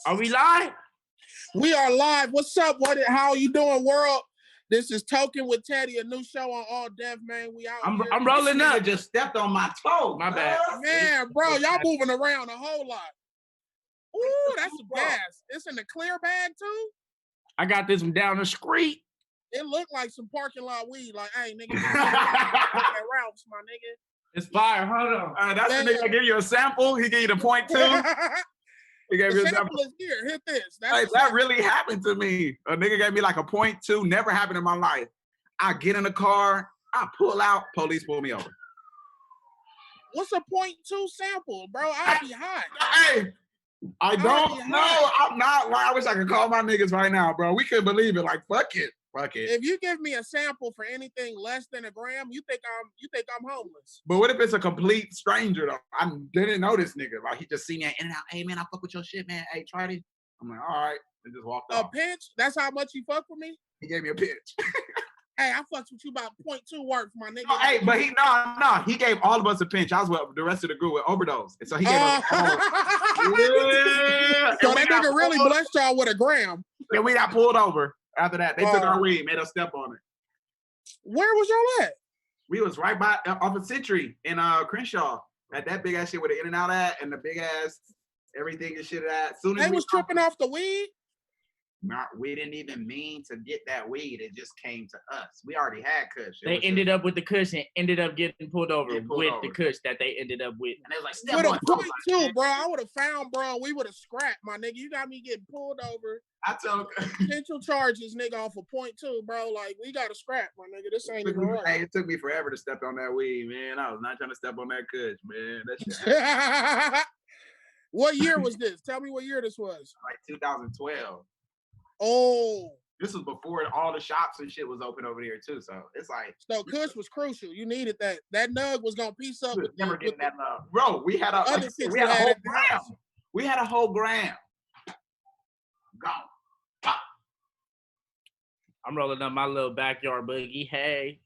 Are we live? We are live. What's up? How you doing, world? This is Token with Teddy, a new show on All Deaf, man. We out here. I'm rolling up. Just stepped on my toe. My bad. Man, bro, y'all moving around a whole lot. Ooh, that's some gas. It's in the clear bag, too? I got this from down the street. It looked like some parking lot weed. Like, hey, nigga, Ralph's, my nigga. It's fire. Hold on. That's the nigga give you a sample. He gave you the 0.2. He gave the you a sample is here. Hit this. That really happened to me. A nigga gave me like a 0.2. Never happened in my life. I get in the car. I pull out. Police pull me over. What's a 0.2 sample, bro? I'd be hot. Hey, I don't know. I'm not lying. I wish I could call my niggas right now, bro. We couldn't believe it. Like, fuck it. If you give me a sample for anything less than a gram, you think I'm homeless. But what if it's a complete stranger though? I didn't know this nigga. Like he just seen me in and out. Hey man, I fuck with your shit, man. Hey, try this. I'm like, all right, and just walked off. A pinch? That's how much you fuck with me? He gave me a pinch. Hey, I fucked with you about 0.2 worth, my nigga. Oh, hey, but he gave all of us a pinch. I was with the rest of the group with overdose, and so he gave us. Yeah. So that nigga really blessed y'all with a gram. And we got pulled over. After that, they took our weed, made us step on it. Where was y'all at? We was right by off of Century in Crenshaw. At that big ass shit with the in and out at and the big ass everything and shit at. Soon as they was tripping off the weed. We didn't even mean to get that weed. It just came to us. We already had kush. They ended up with the kush and ended up getting pulled over the kush that they ended up with. And they was like, step with a 0.2, bro. I would have found, bro. We would have scrapped, my nigga. You got me getting pulled over. I told potential charges, nigga, off of 0.2, bro. Like, we got to scrap, my nigga. This ain't even right. Hey, it took me forever to step on that weed, man. I was not trying to step on that kush, man. That shit. What year was this? Tell me what year this was. Like 2012. Oh. This was before all the shops and shit was open over here too. So it's like kush was crucial. You needed that. That nug was gonna piece up. Never getting that love. Bro, we had a whole gram. We had a whole gram. Gone. I'm rolling up my little backyard boogie. Hey.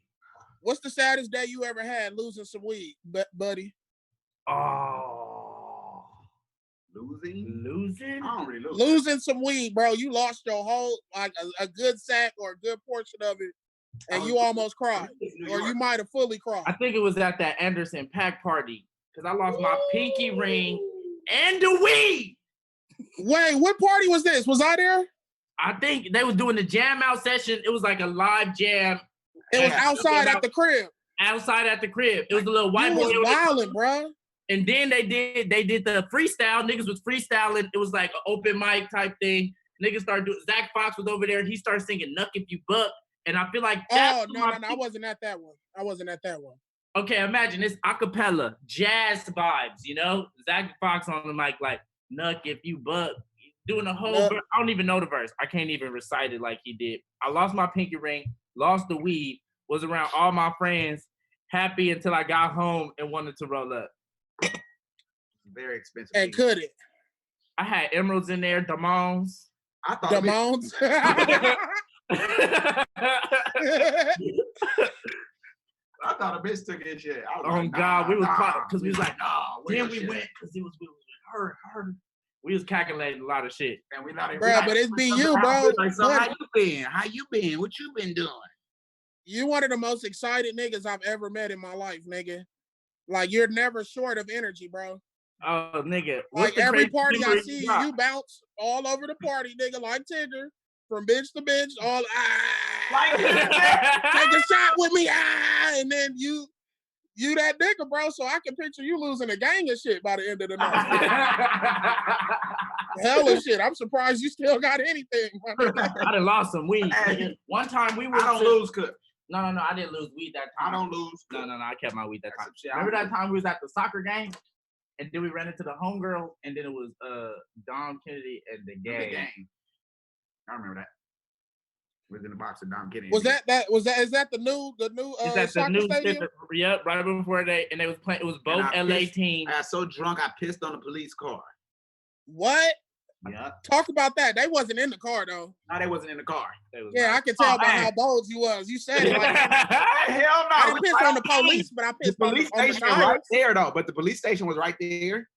What's the saddest day you ever had losing some weed, buddy? Losing? I don't really lose. Losing some weed, bro. You lost your whole, like a good sack or a good portion of it, and you almost cried. Or you might have fully cried. I think it was at that Anderson pack party, because I lost my pinky ring and the weed. Wait, what party was this? Was I there? I think they was doing the jam out session. It was like a live jam. It was outside at the crib. Outside at the crib. It was a little white boy. You was wilding, bro. And then they did the freestyle. Niggas was freestyling. It was like an open mic type thing. Niggas started doing. Zach Fox was over there. He started singing "Nuck If You Buck," and I feel like no, I wasn't at that one. Okay, imagine it's acapella, jazz vibes. You know, Zach Fox on the mic like "Nuck If You Buck," doing the whole. Verse. I don't even know the verse. I can't even recite it like he did. I lost my pinky ring, lost the weed, was around all my friends, happy until I got home and wanted to roll up. Very expensive. And could it? I had emeralds in there, Damons. I thought Damons. I thought a bitch took his shit. Oh God, we was because we was like, no. Then we went because we was her. We was calculating a lot of shit. And we not, bro, but it's be you, bro. Like, so how you been? How you been? What you been doing? You one of the most excited niggas I've ever met in my life, nigga. Like, you're never short of energy, bro. Oh, nigga. Like, every party I see you bounce all over the party, nigga, like Tigger, from bitch to bitch, all, like, take a shot with me, and then you that nigga, bro, so I can picture you losing a gang of shit by the end of the night. Hell of shit. I'm surprised you still got anything. I done lost some weed. One time we were. I don't lose cook. No, I didn't lose weed that time. I don't lose. No, I kept my weed that time. Remember that time we was at the soccer game? And then we ran into the homegirl, and then it was Dom Kennedy and the gang. I remember that. We was in the box with Dom Kennedy. Is that the new soccer stadium? Yep, right before they was playing. It was both LA teams. I got so drunk I pissed on the police car. What? Yeah. Talk about that. They wasn't in the car though. No, they wasn't in the car. Yeah, I can tell by how bold you was. You said it like hell no. I didn't piss on the police, but I pissed on the police station was right there though. But the police station was right there.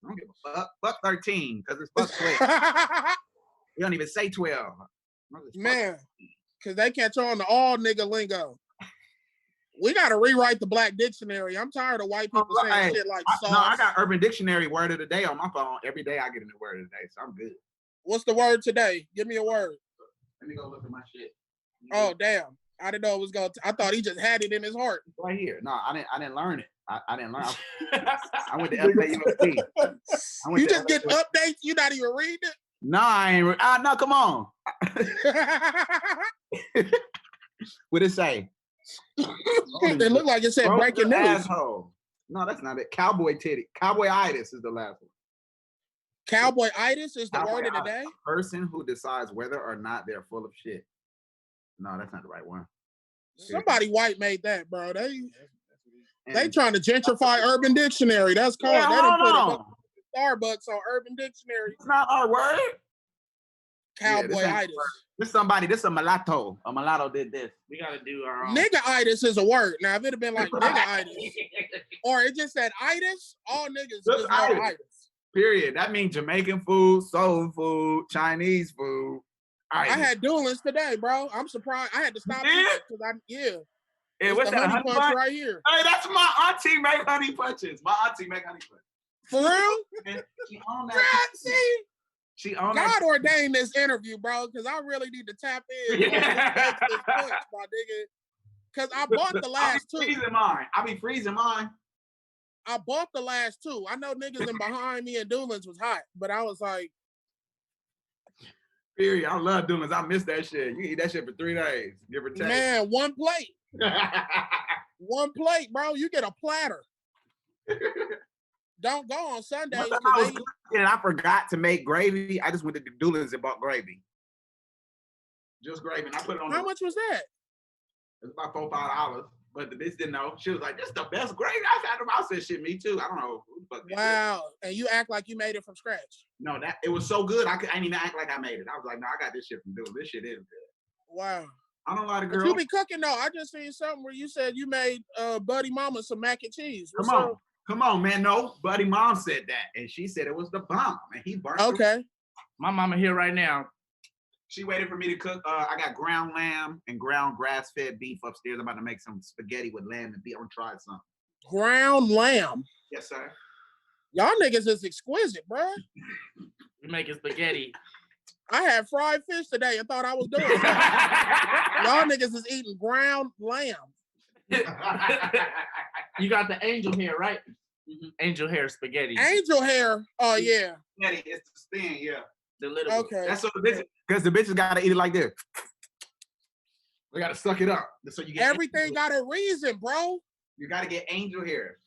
I don't give a fuck. Fuck 13, because it's fuck 12. You don't even say 12. Man, because they catch on to all nigga lingo. We got to rewrite the Black Dictionary. I'm tired of white people saying shit like sauce. No, I got Urban Dictionary word of the day on my phone. Every day I get a new word of the day, so I'm good. What's the word today? Give me a word. Let me go look at my shit. Oh, damn. I didn't know it was going to. I thought he just had it in his heart. Right here. No, I didn't learn it. I didn't learn. I went to FAUSD. You just get updates? You not even reading it? No, I ain't. No, come on. What it say? It looked like it said breaking news. Asshole. No, that's not it. Cowboy titty. Cowboy-itis is the last one. Cowboy-itis is the word of the day? A person who decides whether or not they're full of shit. No, that's not the right one. Somebody white made that, bro. They trying to gentrify Urban Dictionary. That's called. Yeah, they done put Starbucks on Urban Dictionary. It's not our word. Cowboy-itis. This a mulatto. A mulatto did this. We gotta do our own. Nigga-itis is a word. Now, if it had been like nigga-itis, or it just said itis, all niggas just know itis. Period. That means Jamaican food, soul food, Chinese food. Itis. I had duelings today, bro. I'm surprised. I had to stop because Hey, what's that? Honey punch right here. Hey, that's my auntie make honey punches. My auntie make honey punches. For real? She owned that. She owned God ordained this interview, bro, because I really need to tap in. This punch, my nigga. Because I bought the last two. I be freezing mine. I bought the last two. I know niggas in behind me and Doolins was hot, but I was like, period. I love Doolins. I miss that shit. You eat that shit for 3 days, give or take. Man, one plate. One plate, bro. You get a platter. Don't go on Sundays. I forgot to make gravy. I just went to Doolins and bought gravy. Just gravy. And I put it on. How much was that? It's about $4-5. But the bitch didn't know. She was like, "This is the best gravy I've had." I said, "Shit, me too." I don't know. Wow. And you act like you made it from scratch. No, it was so good. I didn't even act like I made it. I was like, "No, I got this shit from Doolins. This shit is good." Wow. I don't like the girl. You be cooking though. I just seen something where you said you made Buddy Mama some mac and cheese. Come on, man. No, Buddy Mom said that, and she said it was the bomb, and he burnt. Okay. My mama here right now. She waited for me to cook. I got ground lamb and ground grass-fed beef upstairs. I'm about to make some spaghetti with lamb and beef. I'm gonna try some. Ground lamb. Yes, sir. Y'all niggas is exquisite, bro. We making spaghetti. I had fried fish today and thought I was doing something. Y'all niggas is eating ground lamb. You got the angel hair, right? Mm-hmm. Angel hair spaghetti. Angel hair. Oh yeah. Spaghetti, it's the spin, yeah. The little. Okay. That's what the bitches, because the bitches gotta eat it like this. They gotta suck it up. So you get everything got a reason, bro. You gotta get angel hair.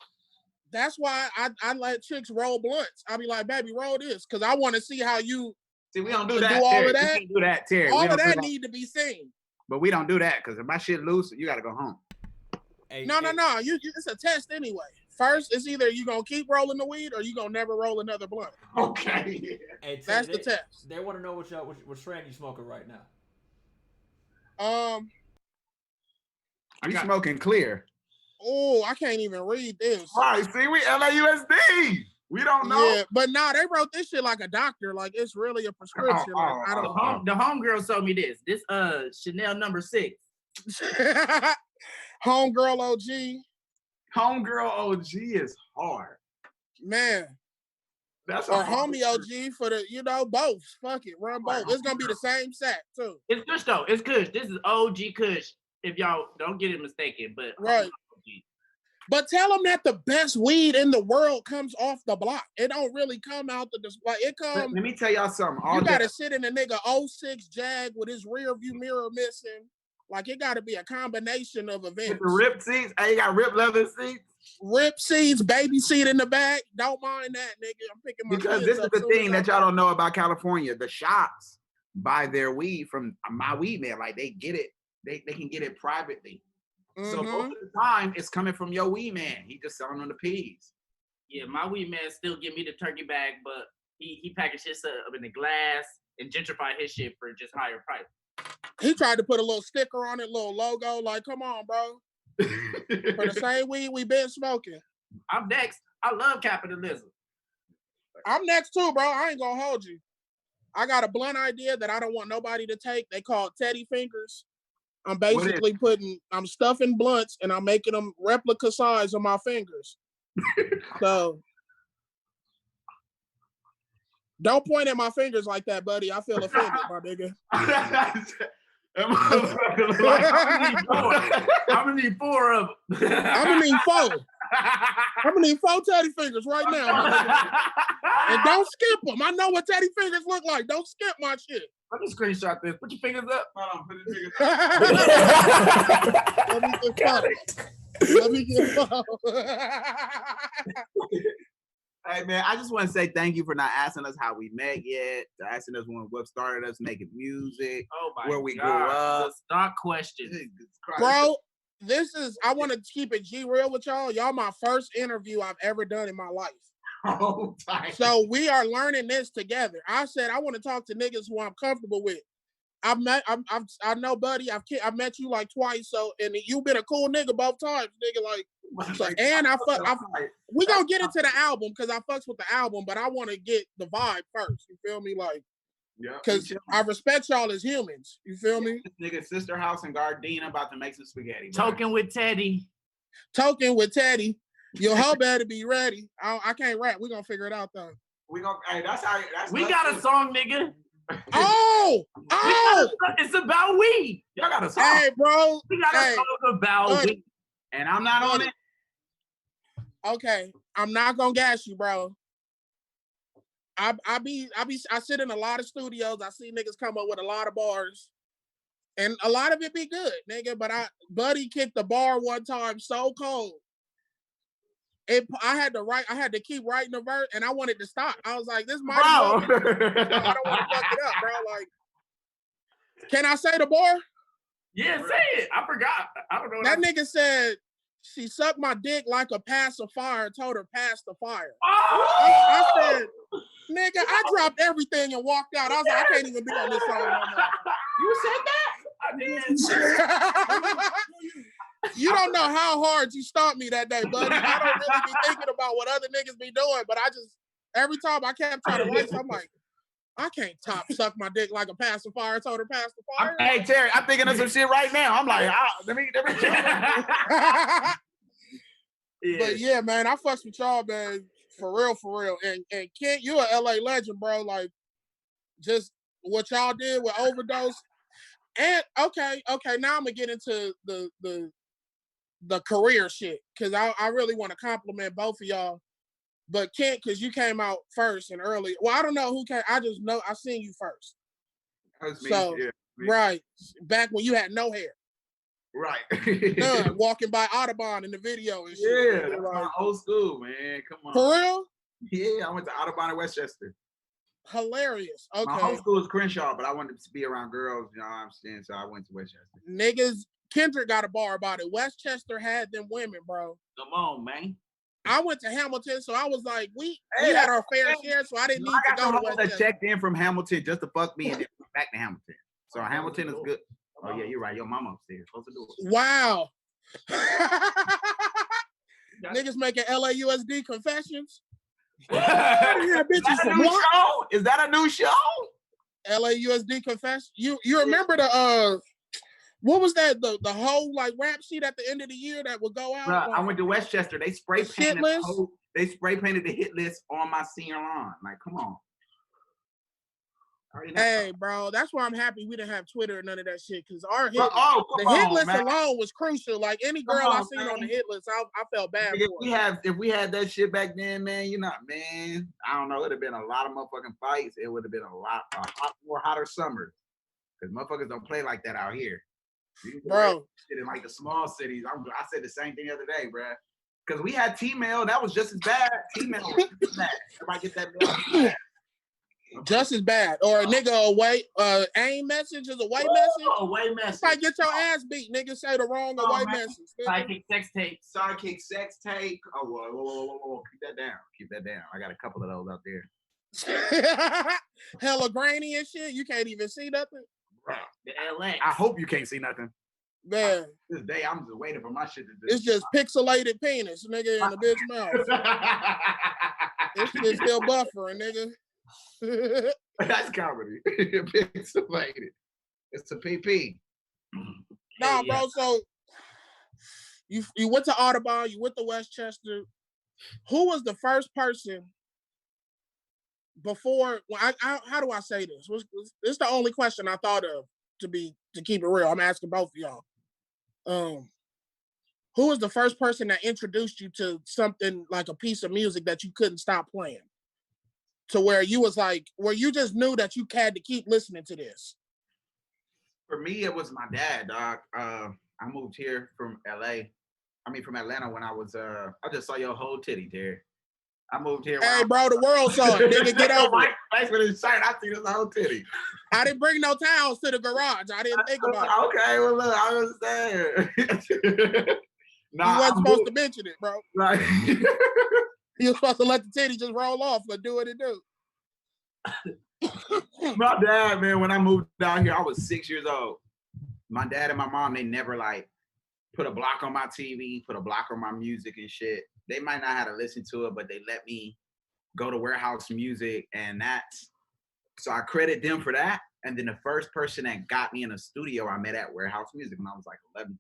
That's why I let chicks roll blunts. I be like, baby, roll this, because I want to see how you. See, we don't do that. Do all Terry. of that. We can't do that, Terry. All of that need to be seen. But we don't do that because if my shit loose, you gotta go home. Hey, no. It's a test anyway. First, it's either you gonna keep rolling the weed or you gonna never roll another blunt. Okay. Hey, that's the test. They want to know what strand you smoking right now. You smoking clear? Oh, I can't even read this. All right, see, we LAUSD. We don't know. Yeah, but they wrote this shit like a doctor. Like it's really a prescription. I don't know. The homegirl told me this. This Chanel No. 6. Homegirl OG. Homegirl OG is hard. Man. That's or homie OG for the, both. Fuck it. Run both. It's gonna be the same sack too. It's Kush though. It's Kush. This is OG Kush. If y'all don't get it mistaken, but right. But tell them that the best weed in the world comes off the block. It don't really come out the display. It comes. Let me tell y'all something. You gotta sit in a nigga 06 Jag with his rear view mirror missing. Like it gotta be a combination of events. With the rip seats. Hey, you got rip leather seats. Rip seats, baby seat in the back. Don't mind that, nigga. I'm picking my. Because this is the thing that y'all don't know about California. The shops buy their weed from my weed man. Like they get it. They can get it privately. Mm-hmm. So most of the time, it's coming from your weed man. He just selling them the peas. Yeah, my weed man still give me the turkey bag, but he packaged his up in the glass and gentrify his shit for just higher price. He tried to put a little sticker on it, little logo. Like, come on, bro. For the same weed we been smoking. I'm next. I love capitalism. I'm next too, bro. I ain't gonna hold you. I got a blunt idea that I don't want nobody to take. They call it Teddy Fingers. I'm basically I'm stuffing blunts and I'm making them replica size of my fingers. So don't point at my fingers like that, buddy. I feel offended, my nigga. I'm gonna need four of them. I'm gonna need four. I'm gonna need 4 Teddy Fingers right now, my nigga. And don't skip them. I know what Teddy Fingers look like. Don't skip my shit. Let me screenshot this. Put your fingers up. Hold on, put your fingers up. Let me get four. Hey man, I just want to say thank you for not asking us how we met yet. Asking us what started us making music. Oh my where we God. grew up. The stock question. Bro, I want to keep it G real with y'all. Y'all my first interview I've ever done in my life. Oh, so we are learning this together. I said I want to talk to niggas who I'm comfortable with. I know, buddy. I've met you like twice. So and you've been a cool nigga both times, nigga. Like, so, and we gonna get into the album because I fucks with the album, but I want to get the vibe first. You feel me? Like, because I respect y'all as humans. You feel me? This nigga sister house in Gardena about to make some spaghetti. Token with Teddy. Your hoe better be ready. I can't rap. We gonna figure it out though. We got a song, nigga. Oh! It's about weed. Y'all got a song. Hey, bro. We got a song about weed. And I'm not on it. Okay. I'm not gonna gas you, bro. I sit in a lot of studios. I see niggas come up with a lot of bars. And a lot of it be good, nigga. But Buddy kicked the bar one time so cold. I had to keep writing the verse, and I wanted to stop. I was like, "This might be I don't want to fuck it up, bro." Like, can I say the bar? Yeah, say it. I forgot. I don't know. That nigga said she sucked my dick like a pacifier. Told her pass the fire. Oh! I said, "Nigga, I dropped everything and walked out." I was like, "I can't even be on this song no more." You said that? I did. You don't know how hard you stopped me that day, buddy. I don't really be thinking about what other niggas be doing, but every time I kept trying to write, I'm like, I can't suck my dick like a pacifier. Told her pass the fire. Hey Terry, I'm thinking of some shit right now. I'm like, let me yeah. But yeah, man, I fucks with y'all, man, for real. And Kent, you a LA legend, bro. Like, just what y'all did with Overdose. And okay, now I'm gonna get into the career shit, because I really want to compliment both of y'all. But Kent, because you came out first and early. Well, I don't know who came. I just know I seen you first. That was me. So, yeah, me. Right. Back when you had no hair. Right. Walking by Audubon in the video and shit. Yeah, that's my old school, man. Come on. For real? Yeah, I went to Audubon in Westchester. Hilarious. Okay. My whole school was Crenshaw, but I wanted to be around girls, you know what I'm saying? So I went to Westchester. Niggas, Kendrick got a bar about it. Westchester had them women, bro. Come on, man. I went to Hamilton, so I was like, we had our fair share, so I didn't need to go to Westchester. That checked in from Hamilton just to fuck me and then back to Hamilton. So Hamilton is good. Oh yeah, you're right. Your mama upstairs. Close the door. Wow. Niggas making LAUSD confessions. Yeah, bitches from what? Is that a new show? LAUSD confession. You remember the what was that? The whole like rap sheet at the end of the year that would go out? Bruh, I went to Westchester. They spray painted the hit list on my senior lawn. Like, come on. Hey, bro, that's why I'm happy we didn't have Twitter or none of that shit, because our hit, the hit list alone was crucial. Like any girl I seen on the hit list, I felt bad for. If we had that shit back then, man, man, I don't know, it would have been a lot of motherfucking fights. It would have been a lot more hotter summers, because motherfuckers don't play like that out here. Bro, shit in like the small cities. I said the same thing the other day, bro. Because we had T-mail, that was just as bad. T-mail was just as bad. Everybody get that mail. Just as bad. Or a nigga away, AIM message is a white message. Away message. It's like get your ass beat, nigga. Say the wrong away message. Sidekick sex tape. Sidekick sex tape. Oh, whoa. Keep that down. I got a couple of those out there. Hella grainy and shit. You can't even see nothing. Bro, the LA. I hope you can't see nothing. Man. This day, I'm just waiting for my shit to do. It's just pixelated penis, nigga, in the bitch mouth. This shit's still buffering, nigga. That's comedy. Pixelated. It's a PP. Nah, bro. So you went to Audubon, you went to Westchester. Who was the first person before? Well, how do I say this? This is the only question I thought of to keep it real. I'm asking both of y'all. Who was the first person that introduced you to something like a piece of music that you couldn't stop playing? To where you was like, where you just knew that you had to keep listening to this? For me, it was my dad, dog. I moved here from from Atlanta when I was, I just saw your whole titty, Terry. I moved here. Hey, bro, the world saw it. Nigga, get over it. Thanks for this shirt. I see this whole titty. I didn't bring no towels to the garage. I didn't think about it. Okay, well, look, I understand. You wasn't supposed to mention it, bro. Right. You were supposed to let the titty just roll off and do what it do. My dad, man, when I moved down here, I was 6 years old. My dad and my mom, they never like put a block on my TV, put a block on my music and shit. They might not have to listen to it, but they let me go to Warehouse Music, and so I credit them for that. And then the first person that got me in a studio, I met at Warehouse Music when I was like 11.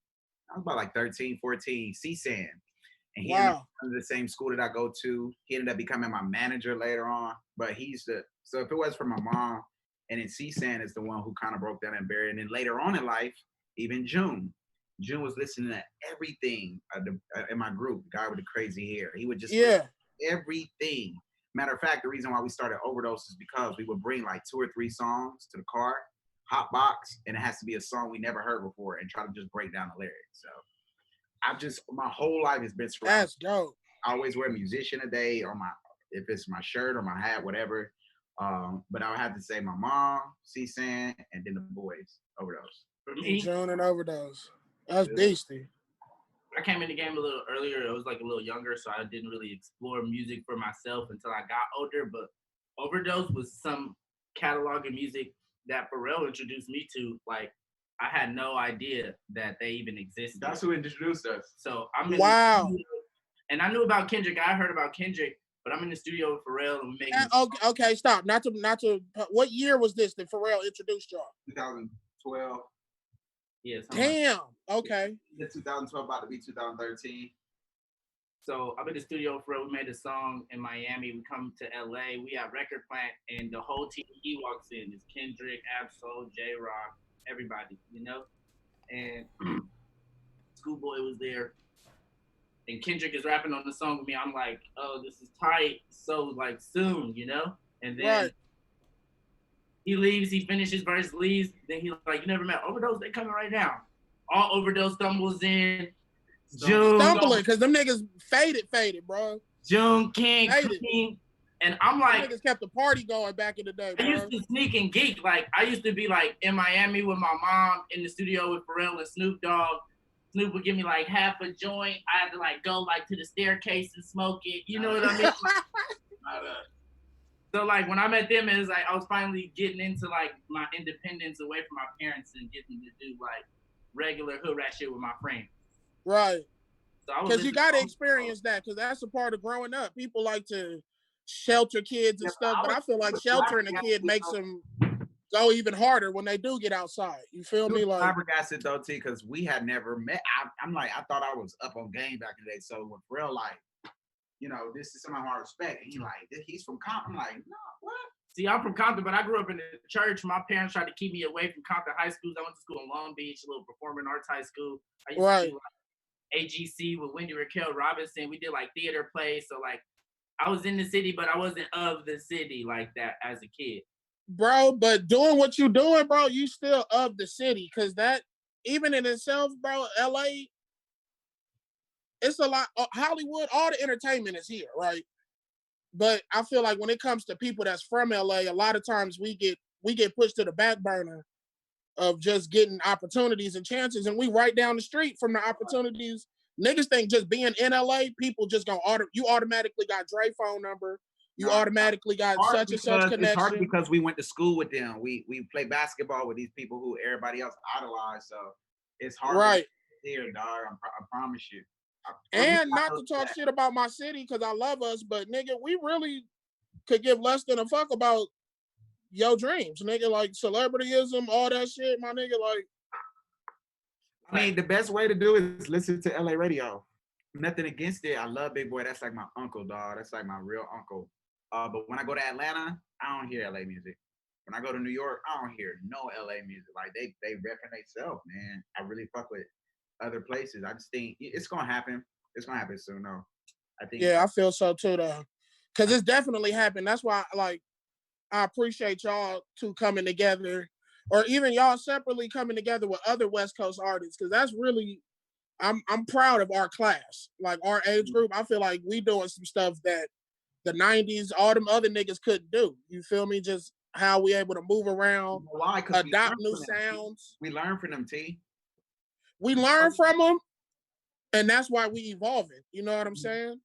I was about like 13, 14, C-San. And he ended up going to the same school that I go to. He ended up becoming my manager later on. But so if it was for my mom, and then C-San is the one who kind of broke down and buried. And then later on in life, even June was listening to everything in my group, the guy with the crazy hair. He would just everything. Matter of fact, the reason why we started Overdose is because we would bring like 2 or 3 songs to the car, hot box, and it has to be a song we never heard before and try to just break down the lyrics. So my whole life has been surrounded. That's dope. I always wear musician a day or if it's my shirt or my hat, whatever. But I would have to say my mom, C-San, and then the boys, Overdose. For me, John and Overdose. That's beastie. I came in the game a little earlier. I was like a little younger, so I didn't really explore music for myself until I got older. But Overdose was some catalog of music that Pharaoh introduced me to. Like, I had no idea that they even existed. That's who introduced us. So I'm in the studio, and I knew about Kendrick. I heard about Kendrick, but I'm in the studio with Pharrell and making. Okay, stop. Not to. What year was this that Pharrell introduced y'all? 2012. Yes. Damn. Okay. 2012 about to be 2013. So I'm in the studio with Pharrell. We made a song in Miami. We come to LA. We have record plant, and the whole team he walks in. It's Kendrick, Absol, J-Rock, everybody, you know? And Schoolboy was there. And Kendrick is rapping on the song with me. I'm like, oh, this is tight. So, like, soon, you know? And then he leaves. He finishes verse, leaves. Then he's like, you never met Overdose? They coming right now. All Overdose stumbles in. June. Stumbling, because them niggas faded, bro. June, King, and I'm like, niggas kept the party going back in the day, bro. I used to sneak and geek. Like, I used to be like in Miami with my mom in the studio with Pharrell and Snoop Dogg. Snoop would give me like half a joint. I had to like go like to the staircase and smoke it. You know what I mean? So like when I met them, it was like I was finally getting into like my independence away from my parents and getting to do like regular hood rat shit with my friends. Right. Because so you got to experience that, because that's a part of growing up. People like to shelter kids and stuff, but I feel like sheltering a kid makes them go even harder when they do get outside. You feel me? Like, flabbergasted though, T, because we had never met. I'm like, I thought I was up on game back in the day. So with Pharrell, like, you know, this is someone I respect. And he's from Compton. I'm like, no, what? See, I'm from Compton, but I grew up in the church. My parents tried to keep me away from Compton high schools. I went to school in Long Beach, a little performing arts high school. I used to do like AGC with Wendy Raquel Robinson. We did like theater plays. So like, I was in the city, but I wasn't of the city like that as a kid. Bro, but doing what you doing, bro, you still of the city. Because that, even in itself, bro, LA, it's a lot. Hollywood, all the entertainment is here, right? But I feel like when it comes to people that's from LA, a lot of times we get pushed to the back burner of just getting opportunities and chances, and we right down the street from the opportunities. Niggas think just being in LA, people just gonna you automatically got Dre phone number. You automatically got such and such connection. It's hard because we went to school with them. We play basketball with these people who everybody else idolized. So it's hard. Right. Here, dog. I promise you. And not to talk shit about my city because I love us, but nigga, we really could give less than a fuck about your dreams, nigga. Like celebrityism, all that shit, my nigga. Like, I mean, the best way to do it is listen to LA radio. Nothing against it. I love Big Boy. That's like my uncle, dog. That's like my real uncle. But when I go to Atlanta, I don't hear LA music. When I go to New York, I don't hear no LA music. Like they repping themselves, man. I really fuck with other places. I just think it's gonna happen. It's gonna happen soon, though. I think. Yeah, I feel so too, though. Cause it's definitely happened. That's why, like, I appreciate y'all two coming together, or even y'all separately coming together with other West Coast artists. Cause that's really, I'm proud of our class, like our age group. I feel like we doing some stuff that the '90s, all them other niggas couldn't do. You feel me? Just how we able to move around, Why? adopt new sounds. We learn from them, T. We learn from them, and that's why we evolving. You know what I'm saying?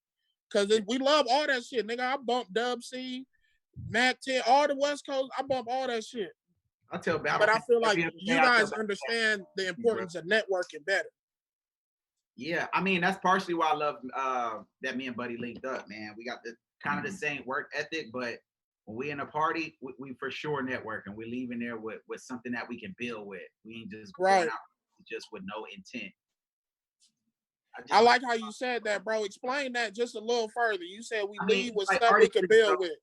Because we love all that shit, nigga. I bump Dub C, Mac 10, all the West Coast. I bump all that shit. I tell Battle. But I feel like you guys understand the importance of networking better. Yeah, I mean that's partially why I love that me and Buddy linked up, man. We got the kind of the same work ethic, but when we in a party, we for sure networking. We're leaving there with something that we can build with. We ain't just going out just with no intent. I like how you said that, bro. Explain that just a little further. You said we leave with stuff we can build with.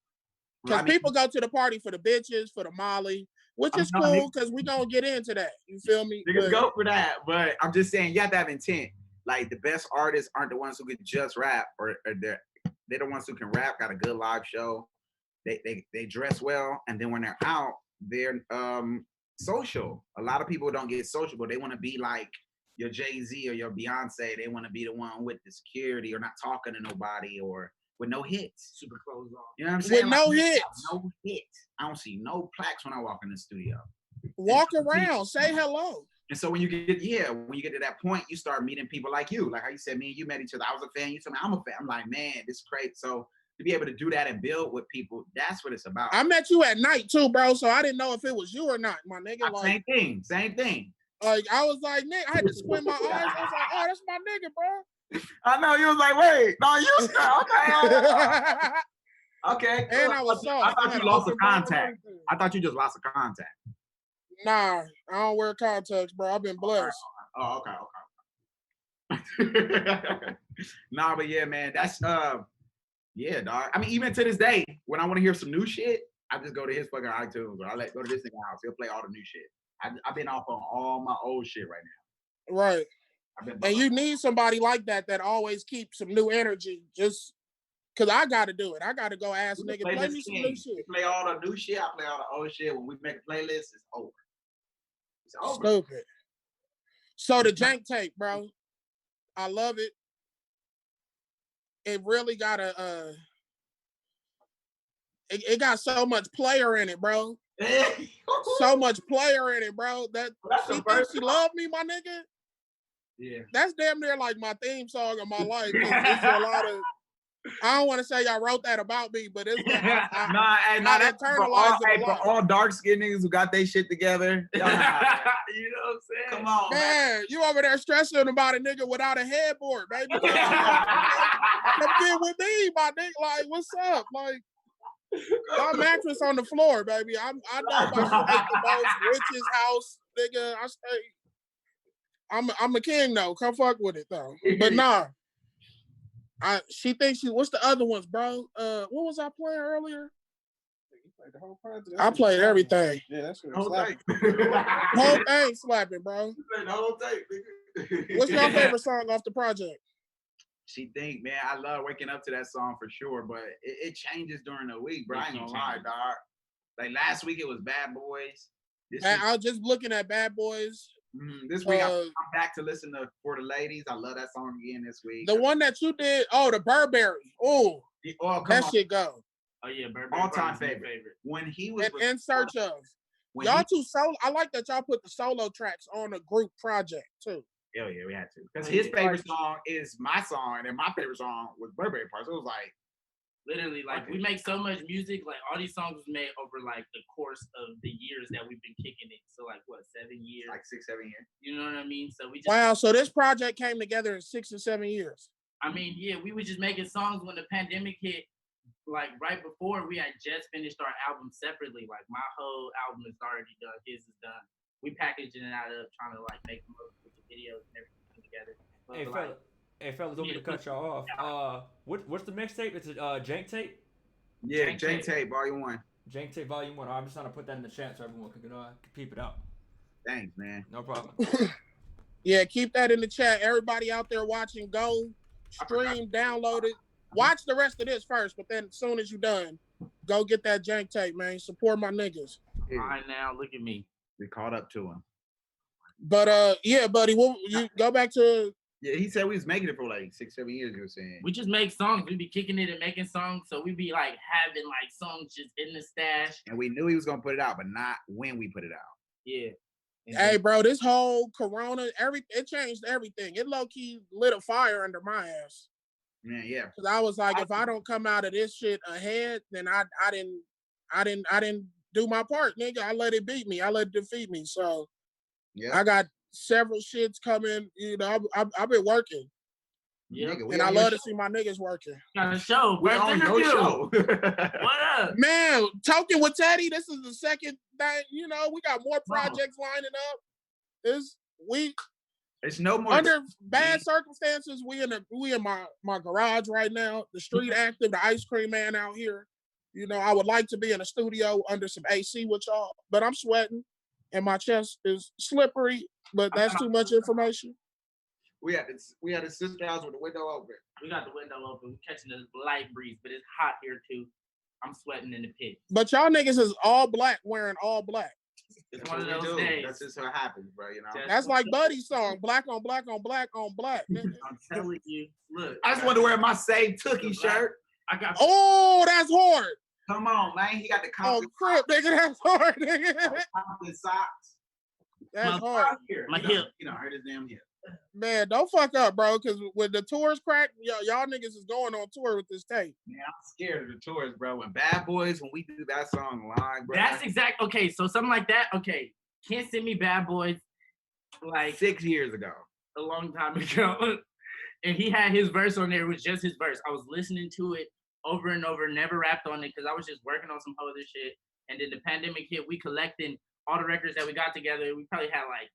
Because people go to the party for the bitches, for the Molly, which is cool because we gonna get into that. You feel me? Niggas go for that, but I'm just saying you have to have intent. Like the best artists aren't the ones who can just rap, or they're the ones who can rap, got a good live show. They dress well, and then when they're out, they're social. A lot of people don't get social, but they want to be like your Jay-Z or your Beyonce. They want to be the one with the security or not talking to nobody or with no hits. Super close off. You know what I'm saying? With no hits. No hits. I don't see no plaques when I walk in the studio. Walk around, say hello. And so when you get to that point, you start meeting people like you. Like how you said, me and you met each other. I was a fan. You told me I'm a fan. I'm like, man, this is great. So to be able to do that and build with people, that's what it's about. I met you at night too, bro. So I didn't know if it was you or not, my nigga. Like, same thing. Like I was like, nigga, I had to squint my eyes. I was like, oh, that's my nigga, bro. I know you was like, wait, no, you okay. Okay. And I was soft. I thought you lost the contact. I thought you just lost the contact. Nah, I don't wear contacts, bro. I've been blessed. Oh, okay. Nah, but yeah, man, that's yeah, dog. I mean, even to this day, when I want to hear some new shit, I just go to his fucking iTunes or I go to this nigga house. He'll play all the new shit. I've been off on all my old shit right now. Right. And you need somebody like that always keeps some new energy. Just because I got to do it. I got to go ask niggas, play me some new shit. You play all the new shit. I play all the old shit. When we make a playlist, it's over. It's over. Stupid. So the jank tape, bro. I love it. It really got it got so much player in it, bro. So much player in it, bro. That she thinks she loved me, my nigga. Yeah. That's damn near like my theme song of my life. It's a lot of. I don't want to say y'all wrote that about me, but it's that's for all dark skinned niggas who got their shit together. You know what I'm saying? Come on, man. You over there stressing about a nigga without a headboard, baby. Come get with me, my nigga. Like, what's up? Like, my mattress on the floor, baby. I know I should make the most richest house, nigga. I stay. I'm a king though. Come fuck with it though. But nah. She thinks what's the other ones, bro? What was I playing earlier? You played the whole project. I played everything. Yeah, that's what whole thing. Whole thing slapping, bro. You played the whole thing. What's your favorite song off the project? She think, man, I love waking up to that song for sure, but it changes during the week, bro. I ain't gonna lie, dog. Like last week it was Bad Boys. I was just looking at Bad Boys. This week I'm back to listen to For the Ladies. I love that song again this week. The one that you did, the Burberry. Oh, that shit go. Oh yeah, Burberry. All-time favorite. When he was in search of. Y'all two solo. I like that y'all put the solo tracks on a group project too. Hell yeah, we had to. Because his favorite song is my song, and my favorite song was Burberry Parts. It was like, Literally, like we make so much music. Like all these songs was made over like the course of the years that we've been kicking it. So like what, 7 years? Like 6, 7 years. You know what I mean? So we just Wow. So this project came together in 6 or 7 years. I mean, yeah, we were just making songs when the pandemic hit. Like right before we had just finished our album separately. Like my whole album is already done. His is done. We packaging it out up, trying to like make them with the videos and everything together. But, Fellas, don't mean to cut y'all off. What's the mixtape? It's a Jank tape. Yeah, Jank tape, Volume 1. Jank tape, Volume 1. I'm just trying to put that in the chat so everyone can peep it out. Thanks, man. No problem. Yeah, keep that in the chat. Everybody out there watching, go stream, download it. Watch the rest of this first, but then as soon as you're done, go get that Jank tape, man. Support my niggas. Fine now, look at me. We caught up to him. But yeah, buddy, you go back to. Yeah, he said we was making it for like 6, 7 years. You were saying we just make songs. We be kicking it and making songs. So we be like having like songs just in the stash. And we knew he was gonna put it out, but not when we put it out. Yeah. Hey, bro, this whole Corona, it changed everything. It low key lit a fire under my ass. Man, yeah. Because I was like, if I don't come out of this shit ahead, then I didn't do my part, nigga. I let it beat me. I let it defeat me. So yeah, I got several shits coming. You know, I've been working. Yeah, and I love to see my niggas working. Got a show. We're on your show. What up? Man, talking with Teddy, this is the second thing. You know, we got more projects lining up. It's no more under bad circumstances. We in my garage right now. The street active, the ice cream man out here. You know, I would like to be in a studio under some AC with y'all, but I'm sweating and my chest is slippery. But that's too much information. We had a sister house with the window open. We got the window open. We're catching a light breeze, but it's hot here too. I'm sweating in the pit. But y'all niggas is all black, wearing all black. It's one of those days. That's just what happens, bro. You know. That's like Buddy's song, black on black on black on black. I'm telling you. Look, I just want to wear my Save Tookie shirt. I got. Oh, that's hard. Come on, man. He got the Compton. Oh, crap, nigga, that's hard, nigga. Compton socks. That's hard. My hip. You know, hurt his damn hip. Man, don't fuck up, bro. Because when the tours crack, y'all niggas is going on tour with this tape. Man, I'm scared of the tours, bro. When Bad Boys, when we do that song live, bro. That's exact. Okay, so something like that. Okay, Can't Send Me Bad Boys. Like 6 years ago. A long time ago. And he had his verse on there. It was just his verse. I was listening to it over and over, never rapped on it because I was just working on some other shit. And then the pandemic hit. We collecting all the records that we got together. We probably had like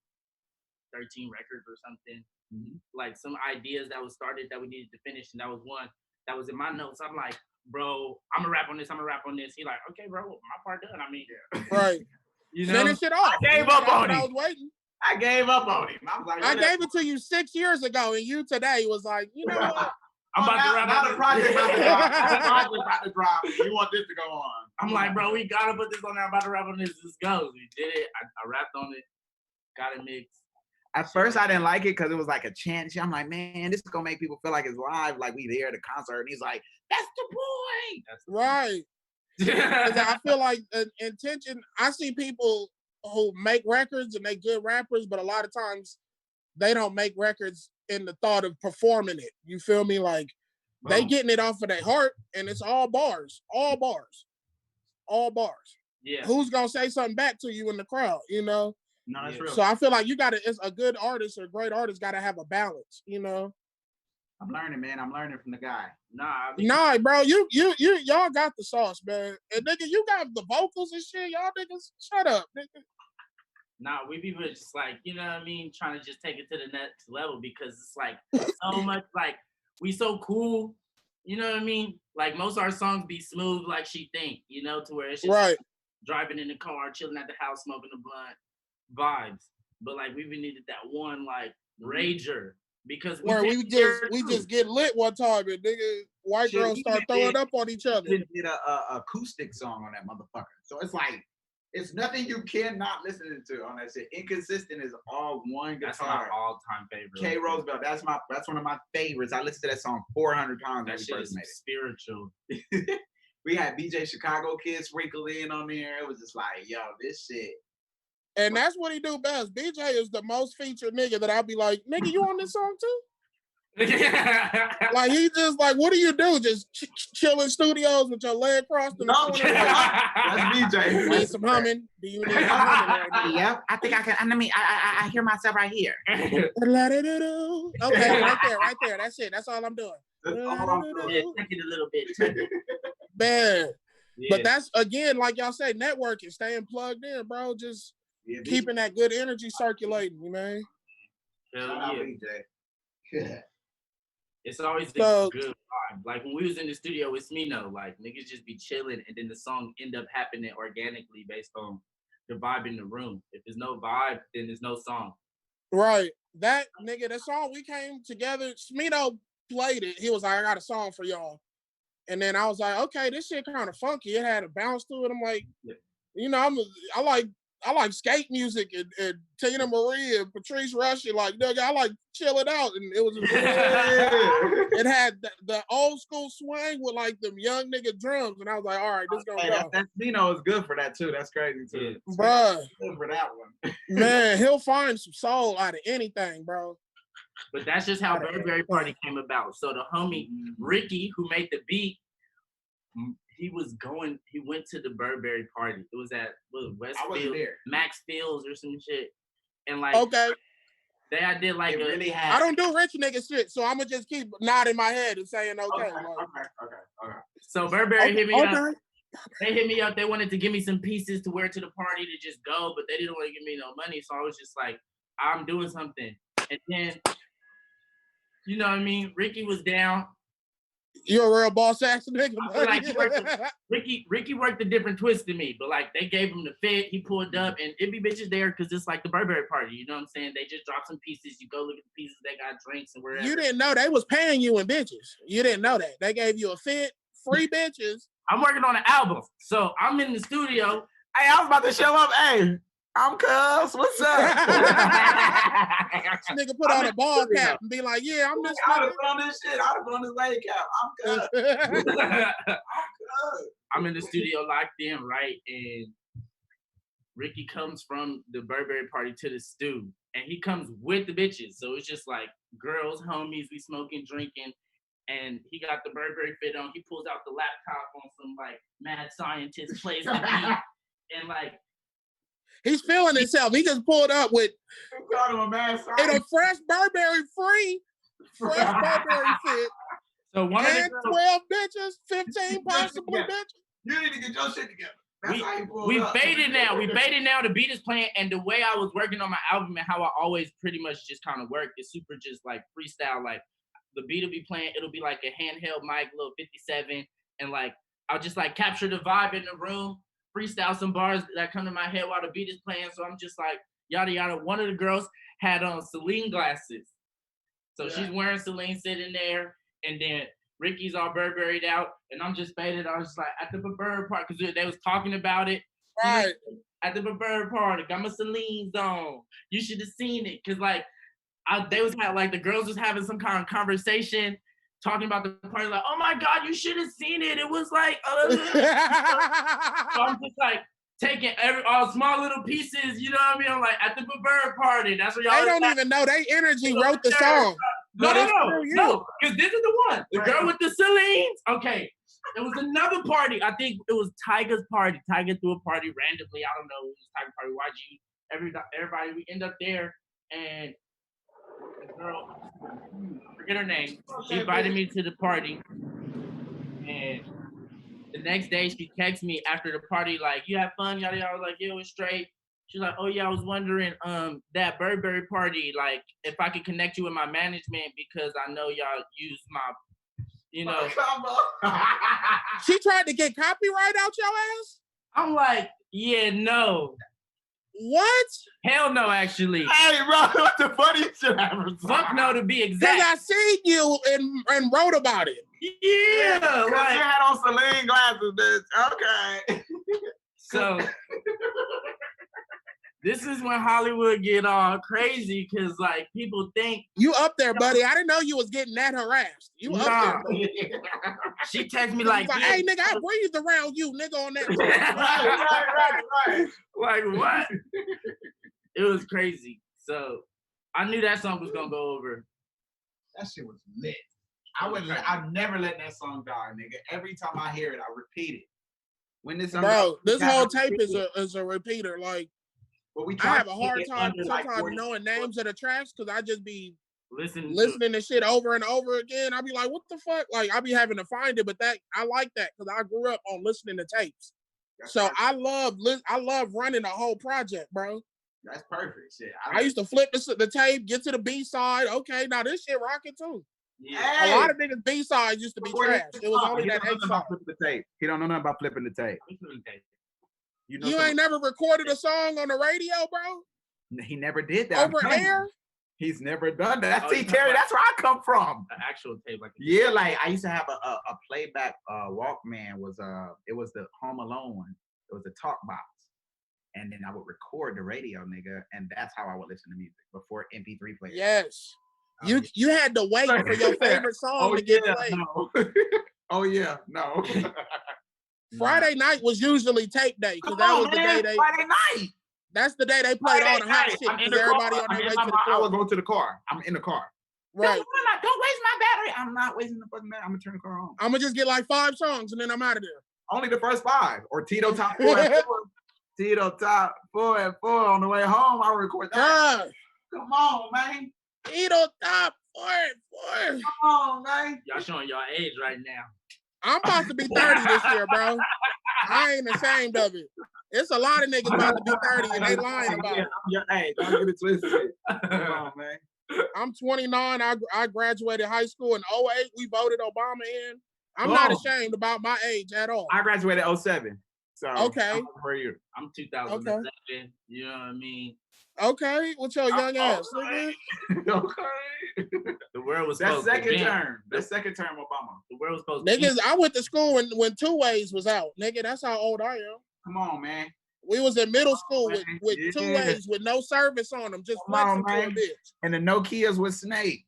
13 records or something. Mm-hmm. Like some ideas that was started that we needed to finish. And that was one that was in my notes. I'm like, bro, I'm gonna rap on this. I'm gonna rap on this. He like, okay, bro, my part done. I mean, right. You know, finish it off. I gave up on him. I was waiting. I gave up on him. I was like, I gave it to you 6 years ago, and you today was like, you know what? I'm about to rap. Now the project about to drop. You want this to go on? I'm like, bro, we gotta put this on there. I'm about to rap on this. This goes. We did it. I rapped on it. Got it mixed. At first, I didn't like it because it was like a chant. I'm like, man, this is gonna make people feel like it's live, like we there at a concert. And he's like, that's the point. That's right. Because I feel like intention. I see people who make records and they good rappers, but a lot of times they don't make records in the thought of performing it. You feel me? Like they getting it off of their heart, and it's all bars, all bars, all bars. Yeah. Who's gonna say something back to you in the crowd? You know. No, that's real. So I feel like it's a good artist or a great artist got to have a balance, you know. I'm learning, man. I'm learning from the guy. Nah, bro. Y'all got the sauce, man. And nigga, you got the vocals and shit. Y'all niggas, shut up, nigga. Nah, we people just like, you know what I mean, trying to just take it to the next level because it's like so much like we so cool, you know what I mean? Like most of our songs be smooth like she think, you know, to where it's just right. Driving in the car, chilling at the house, smoking a blunt. Vibes, but like we even needed that one like rager because we just get lit one time and nigga white girls start throwing up on each other. Did a acoustic song on that motherfucker, so it's like it's nothing you cannot listen to on that shit. Inconsistent is all one guitar. That's my all-time favorite. K Roosevelt, that's one of my favorites. I listened to that song 400 times. That shit is spiritual. We had BJ Chicago Kid sprinkled in on there. It was just like, yo, this shit. And that's what he do best. BJ is the most featured nigga that I'll be like, nigga, you on this song too? Like he just like, what do you do? Just chill in studios with your leg crossed in the corner? Like, that's DJ. Do you need some humming? Do you need some humming right now? Yep, I think I can. I hear myself right here. Okay, right there. That's it. That's all I'm doing. Yeah, take it a little bit. Man. Yeah. But that's, again, like y'all say, networking, staying plugged in, bro. Just keeping that good energy circulating, you know? Hell yeah. It's always the good vibe. Like when we was in the studio with Smino, like niggas just be chilling and then the song end up happening organically based on the vibe in the room. If there's no vibe, then there's no song. Right. That nigga, the song we came together, Smino played it. He was like, I got a song for y'all. And then I was like, okay, this shit kind of funky. It had a bounce to it. I'm like, you know, I like skate music and Tina Marie and Patrice Rushen. Like, nigga, I like chill it out. And it was just, it had the old school swing with like them young nigga drums. And I was like, all right, this gonna go. That Smino is good for that too. That's crazy too. Bruh. Good for that one. Man, he'll find some soul out of anything, bro. But that's just how Burberry Party came about. So the homie Ricky, who made the beat, he went to the Burberry Party. It was at Westfield, Max Fields or some shit. And like, I did like I don't do rich nigga shit, so I'm gonna just keep nodding my head and saying okay. Okay. So Burberry hit me up. They hit me up. They wanted to give me some pieces to wear to the party to just go, but they didn't want to give me no money. So I was just like, I'm doing something. And then, you know what I mean? Ricky was down. You're a real boss ass nigga. Like Ricky worked a different twist than me, but like they gave him the fit. He pulled up, and it be bitches there because it's like the Burberry Party. You know what I'm saying? They just drop some pieces. You go look at the pieces. They got drinks and wherever. You didn't know they was paying you in bitches. You didn't know that. They gave you a fit, free bitches. I'm working on an album, so I'm in the studio. Hey, I was about to show up. Hey, I'm Cuz. What's up? This nigga put on a ball cap and be like, yeah, I'm this. I'd have put on this shit. I'd have put on this lady cap. I'm Cuz. I'm in the studio locked in, right? And Ricky comes from the Burberry Party to the stew, and he comes with the bitches. So it's just like girls, homies, we smoking, drinking. And he got the Burberry fit on. He pulls out the laptop on some like mad scientist, plays the beat, and like he's feeling himself. He just pulled up with in a fresh Burberry fresh Burberry fit. So one and of the girls, 12 bitches, 15 possibly bitches. You need to get your shit together. That's how you pull we up. faded now. We faded now. The beat is playing, and the way I was working on my album and how I always pretty much just kind of work is super just like freestyle. Like the beat will be playing. It'll be like a handheld mic, little 57, and like I'll just like capture the vibe in the room, freestyle some bars that come to my head while the beat is playing. So I'm just like yada yada. One of the girls had on Celine glasses, so she's wearing Celine sitting there, and then Ricky's all Burberry'd out, and I'm just faded. I was just like at the Burberry party because they was talking about it. Right. At the Burberry party, got my Celine's on. You should have seen it because like they was the girls was having some kind of conversation, talking about the party. Like, oh my God, you should have seen it. It was like, so I'm just like taking all small little pieces. You know what I mean? I'm like at the Burberry party. That's what y'all. They don't even know. They energy wrote the song. No, because this is the one. The girl with the Celines. Okay. There was another party. I think it was Tyga's party. Tyga threw a party randomly. I don't know. It was Tyga party. YG. Everybody. We end up there, and the girl, I forget her name. She invited me to the party, and the next day she texted me after the party like, "You had fun, yada yada." I was like, "Yeah, it was straight." She's like, "Oh yeah, I was wondering, that Burberry party, like, if I could connect you with my management because I know y'all use my, you know." She tried to get copyright out your ass? I'm like, yeah, no. What? Hell no, actually. Hey, bro, what's the funniest shit ever? Fuck no, to be exact. Because I seen you and wrote about it. Yeah, like you had on Celine glasses, bitch. Okay. So this is when Hollywood get all crazy because like people think you up there, buddy. I didn't know you was getting that harassed. You up there. Buddy. She texted me like, hey nigga, I breathed around you, nigga, on that. right. Like what? It was crazy. So I knew that song was gonna go over. That shit was lit. I've never let that song die, nigga. Every time I hear it, I repeat it. When this this whole tape is a repeater. Like, I have a hard time sometimes knowing names of the tracks because I just be listening to shit over and over again. I be like, what the fuck? Like, I be having to find it, but I like that because I grew up on listening to tapes. So I love running a whole project, bro. That's perfect shit. I used to flip the tape, get to the B side. Okay, now this shit rocking too. Yeah. A lot of niggas B sides used to be trash. It was only that A side. He don't know nothing about flipping the tape. You ain't never recorded a song on the radio, bro? He never did that. Over air? He's never done that. See, Terry, that's where I come from. An actual tape, like I used to have a playback Walkman. It was the Home Alone one. It was the talk box, and then I would record the radio, nigga, and that's how I would listen to music before MP3 players. Yes, you had to wait for your favorite song to get played. No. Oh yeah, no. Friday night was usually tape day because that was the day they. Friday night. That's the day they played all the hot shit because everybody on their way to the car. I would go to the car. I'm in the car. Right. Don't waste my battery. I'm not wasting the fucking battery. I'm gonna turn the car on. I'm gonna just get like 5 songs and then I'm out of there. Only the first 5 or Tito top 4 and 4. Tito top 4 and 4 on the way home. I'll record that. Come on, man. Tito top 4 and 4. Come on, man. Y'all showing y'all age right now. I'm about to be 30 this year, bro. I ain't ashamed of it. It's a lot of niggas about to be 30 and they lying about it. Hey, don't get it twisted. Come on, man. I'm 29. I graduated high school in 08. We voted Obama in. I'm not ashamed about my age at all. I graduated 07. So okay. I'm 2007. Okay. You know what I mean? Okay. What's your young ass, nigga? Okay. The world was That's second term. That's second term Obama. The world was supposed to I went to school when Two Ways was out. Nigga, that's how old I am. Come on, man. We was in middle school with 2 Ways with no service on them, just flexing for a bitch. And the Nokias with Snake.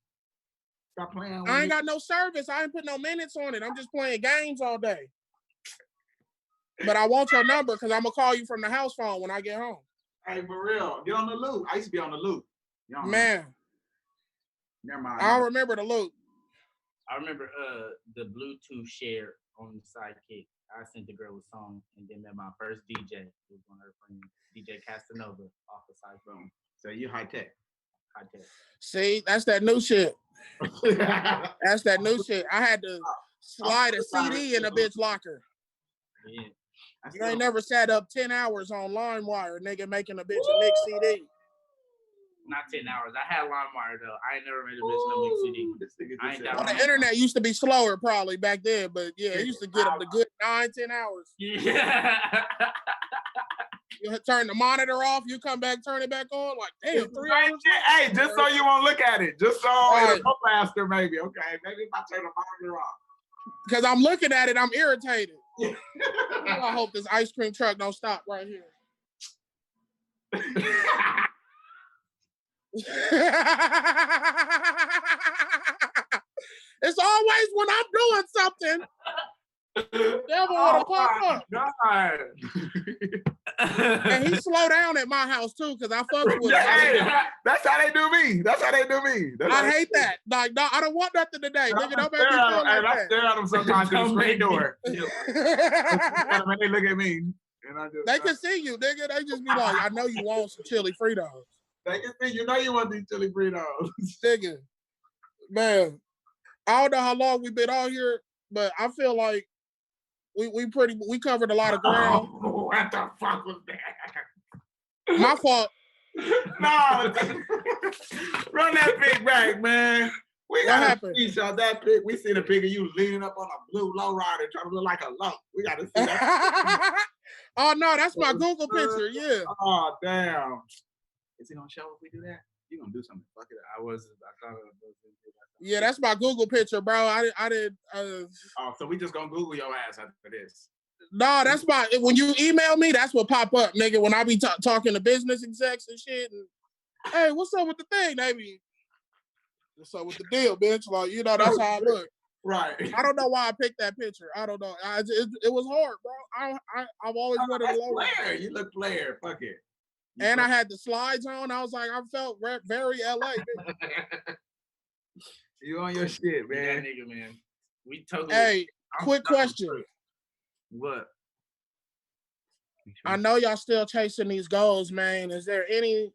Stop playing. I ain't got no service. I ain't put no minutes on it. I'm just playing games all day. But I want your number because I'm gonna call you from the house phone when I get home. Hey, for real. Get on the loop. I used to be on the loop. Man. Never mind. I don't remember the loop. I remember the Bluetooth share on the Sidekick. I sent the girl a song and then met my first DJ. It was one of her friends, DJ Castanova off the side phone. So you high tech. High tech. See, that's that new shit. That's that new shit. I had to slide a CD in a bitch locker. Yeah. You ain't never sat up 10 hours on LimeWire, nigga, making a bitch a mix CD. Not 10 hours. I had LimeWire though. I ain't never made a bitch no mix CD. I ain't well, the internet used to be slower probably back then, but yeah, it used to get up to good 9-10 hours. Yeah. You turn the monitor off, you come back, turn it back on, like damn, 3 hours. Hey, just so you won't look at it. Just so it'll go faster, maybe. Okay, maybe if I turn the monitor off. Because I'm looking at it, I'm irritated. I hope this ice cream truck don't stop right here. It's always when I'm doing something. Devil wanna pop up. God. And he slow down at my house too, because I fucks with him. Hey, that's how they do me. That's how they do me. I hate that. Like, no, I don't want nothing today. Nigga, don't make me feel like that. I stare at them sometimes through the screen door. When they look at me. And I just, they can see you, nigga. They just be like, I know you want some chili Fritos. They can see you know you want these chili Fritos. Nigga, man, I don't know how long we've been out here, but I feel like we covered a lot of ground. Oh, what the fuck was that? My fault. No, run that pic back, man. We got to screenshot that pic. We see the pic of you leaning up on a blue lowrider trying to look like a lump. We got to see that. Oh no, that's my Google picture. Yeah. Oh damn. Is it gonna show if we do that? You gonna do something? Fuck it. I thought it was. Yeah, that's my Google picture, bro. I did. Oh, so we just gonna Google your ass after this? No, that's my. When you email me, that's what pop up, nigga. When I be talking to business execs and shit, and hey, what's up with the thing? They be, what's up with the deal, bitch? Like, you know, that's how I look. Right. I don't know why I picked that picture. I don't know. It was hard, bro. I've always wanted to lower. Player, you look player. Fuck it. And I had the slides on. I was like, I felt very LA. You on your shit, That man. nigga, man. We totally. Hey, quick question. What? I know y'all still chasing these goals, man. Is there anything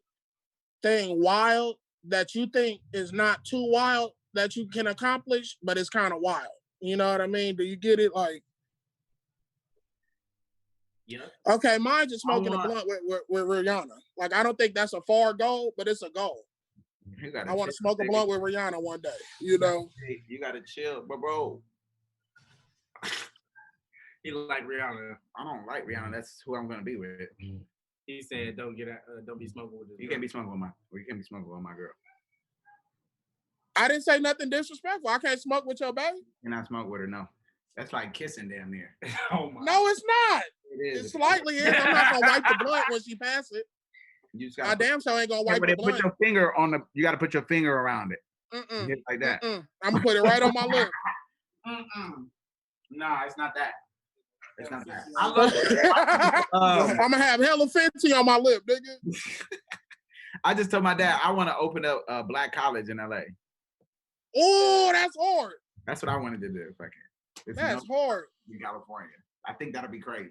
wild that you think is not too wild that you can accomplish, but it's kind of wild? You know what I mean? Do you get it? Like, Yeah. okay, mine just smoking a blunt with Rihanna. Like, I don't think that's a far goal, but it's a goal. I want to smoke a blunt with Rihanna one day. You know, you gotta chill, but bro. He like Rihanna. I don't like Rihanna. That's who I'm gonna be with. He said, "Don't be smoking with this." You can't be smoking with my girl. I didn't say nothing disrespectful. I can't smoke with your baby. You're not smoke with her, no. That's like kissing damn near. Oh my. No, it's not. It is. It slightly is. I'm not gonna wipe the blunt when she pass it. You just I damn sure ain't gonna wipe the blunt. Put your finger on the. You got to put your finger around it. Like that. I'm gonna put it right on my lip. Nah, it's not that. It's not that. I'm gonna have hella Fenty on my lip, nigga. I just told my dad I want to open up a black college in LA. Oh, that's hard. That's what I wanted to do if I can. That's hard. In California. I think that'll be crazy.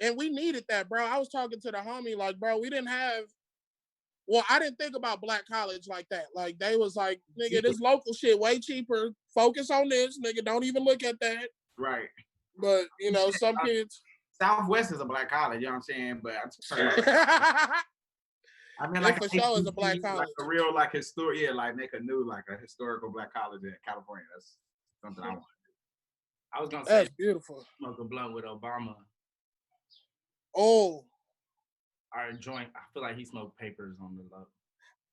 And we needed that, bro. I was talking to the homie, like, bro, we didn't have. Well, I didn't think about black college like that. Like, they was like, nigga, this local shit way cheaper. Focus on this, nigga. Don't even look at that. Right. But, you know, some kids. Southwest is a black college, you know what I'm saying? But I'm just talking I mean, like for sure is a black college. Like a real, like, historic, yeah, like make a new, like a historical black college in California. That's something I want. I was gonna say that's beautiful. Smoke a blunt with Obama. Oh. Our joint. I feel like he smoked papers on the low.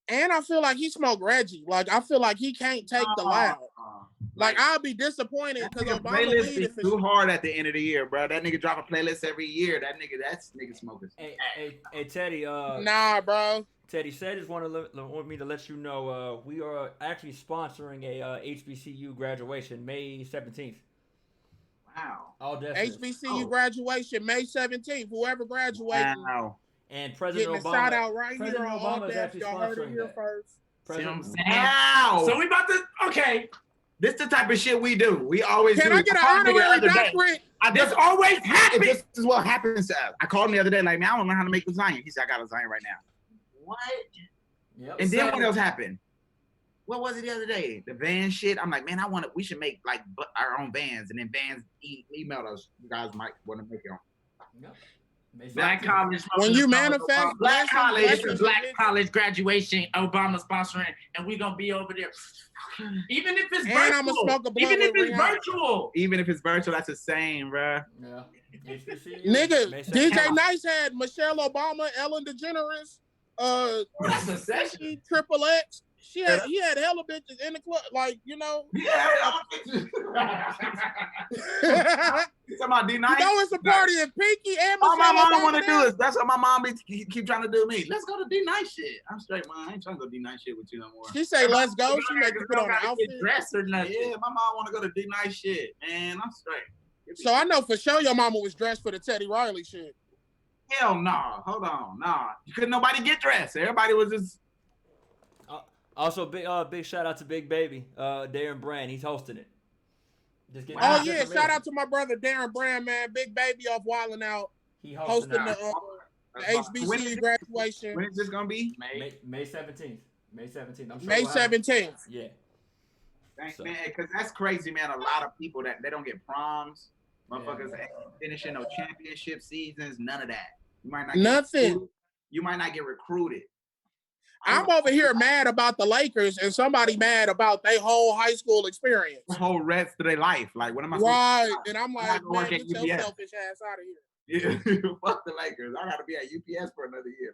And I feel like he smoked Reggie. Like, I feel like he can't take the loud. Like, I'll be disappointed because Obama playlist is too hard at the end of the year, bro. That nigga drop a playlist every year. That's nigga smoking. Hey, Teddy. Nah, bro. Teddy said just want me to let you know we are actually sponsoring a HBCU graduation May 17th. Wow. All HBCU graduation May 17th. Whoever graduating. Wow. And President Getting Obama. a shout out right President here on Obama All is Death. actually Y'all heard it here that. first. Wow. So we about to okay. This the type of shit we do. We always Can do. I get an honorary doctorate? This always happens. This is what happens to us. I called him the other day, like, man, I want to learn how to make lasagna. He said, I got lasagna right now. What? Yep. And then what else happened? What was it the other day? The van shit. I'm like, man, we should make like our own vans, and then vans emailed us. You guys might want to make it on. Yep. Black college. When you manifest black college, it's a black college graduation. Obama sponsoring, and we gonna be over there. Even if it's virtual. I'm gonna smoke a blunt Even if it's Rihanna. virtual. Even if it's virtual, that's the same, bro. Yeah. Nigga, DJ Nice had Michelle Obama, Ellen DeGeneres, That's a session. Triple X. He had hella bitches in the club, like, you know. Yeah, you talking about D9? know it's a party in Pinky and all Michelle my mom Obama want to there. do is that's what my mom keep trying to do to me. Let's go to D9 shit. I'm straight, man. I ain't trying to go D9 shit with you no more. She say, let's go. She make you put on an outfit. Dress or nothing. Yeah, my mom want to go to D9 shit, man. I'm straight. So I know for sure your mama was dressed for the Teddy Riley shit. Hell no. Hold on. Nah. Couldn't nobody get dressed. Everybody was just. Also, big shout out to Big Baby, Darren Brand. He's hosting it. Oh yeah, shout out to my brother Darren Brand, man. Big Baby off Wildin' Out. He hosting the HBCU graduation. When is this gonna be? May 17th. May 17th. I'm sure May 17th. Yeah. Thanks, man, because that's crazy, man. A lot of people that they don't get proms, motherfuckers finishing no championship seasons, none of that. You might not nothing. You might not get recruited. I'm over here mad about the Lakers and somebody mad about their whole high school experience. The whole rest of their life. Like, what am I Right. And I'm like, man, get get your selfish ass out of here. Yeah, fuck the Lakers. I gotta be at UPS for another year.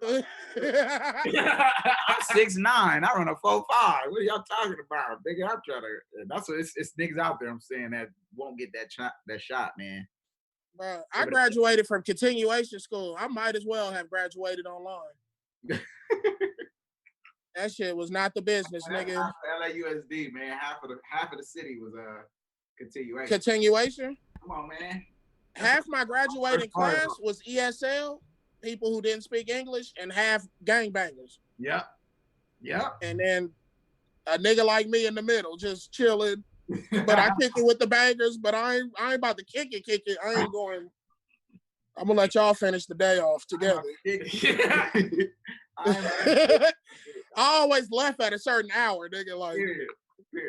I'm 6'9". I run a 4'5". What are y'all talking about? Nigga, I'm trying to. That's what it's niggas out there. I'm saying that won't get that shot, man. Bro, I graduated from continuation school. I might as well have graduated online. That shit was not the business, nigga. LAUSD, man. Half of the city was continuation. Continuation? Come on, man. Half my graduating class was ESL, people who didn't speak English, and half gangbangers. Yep. And then a nigga like me in the middle, just chilling. But I kick it with the bangers, but I ain't about to kick it. I ain't going. I'm gonna let y'all finish the day off together. I always left at a certain hour, nigga. Like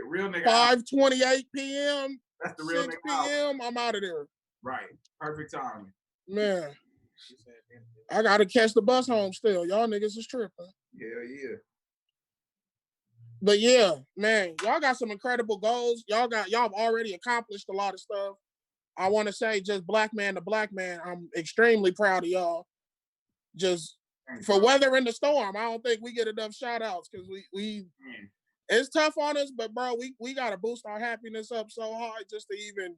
real nigga. 5:28 p.m. That's the real 6 nigga. p.m. I'm out of there. Right. Perfect timing. Man, I gotta catch the bus home still. Y'all niggas is tripping. Yeah. But yeah, man, y'all got some incredible goals. Y'all have already accomplished a lot of stuff. I want to say, just black man to black man, I'm extremely proud of y'all. Just for weathering the storm. I don't think we get enough shout outs because we it's tough on us, but bro, we gotta boost our happiness up so hard just to even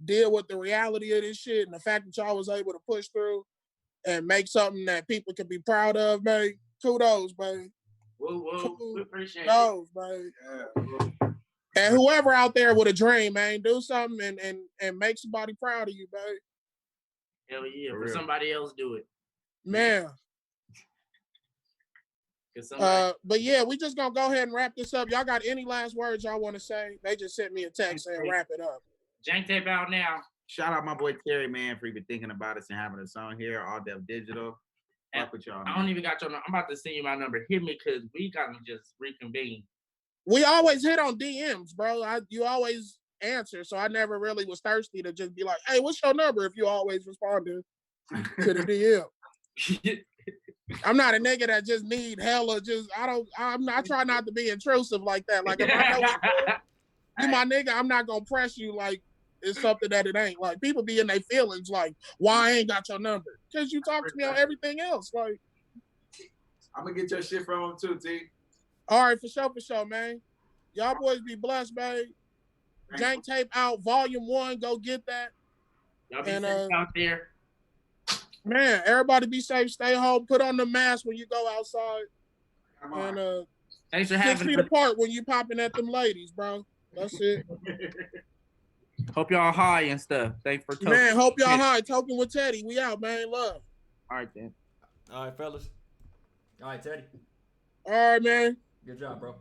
deal with the reality of this shit, and the fact that y'all was able to push through and make something that people can be proud of, man. Kudos, man. Whoa. We appreciate it. Man. Yeah. And whoever out there with a dream, man, do something and make somebody proud of you, man. Hell yeah, for somebody else do it. Man. But yeah, we just gonna go ahead and wrap this up. Y'all got any last words y'all want to say? They just sent me a text saying wrap it up. Jank tape out now. Shout out my boy Terry, man, for even thinking about us and having a song here, All Deaf Digital. Fuck with y'all, man. I don't even got your number. I'm about to send you my number. Hit me because we gotta just reconvene. We always hit on DMs, bro. You always answer, so I never really was thirsty to just be like, "Hey, what's your number?" If you always responded to the DM. I'm not a nigga that just need hella. I try not to be intrusive like that. Like if I know you my nigga, I'm not gonna press you like it's something that it ain't. Like people be in their feelings, like why I ain't got your number? Because you talk to me on everything else. Like I'm gonna get your shit from him too, T. All right, for sure, man. Y'all boys be blessed, man. Jank tape out, volume 1. Go get that. Y'all be safe out there. Man, everybody be safe. Stay home. Put on the mask when you go outside. And thanks for having 6 feet apart when you popping at them ladies, bro. That's it. Hope y'all high and stuff. Thanks for talking. Man, hope y'all high. Talking with Teddy. We out, man. Love. All right, then. All right, fellas. All right, Teddy. All right, man. Good job, bro.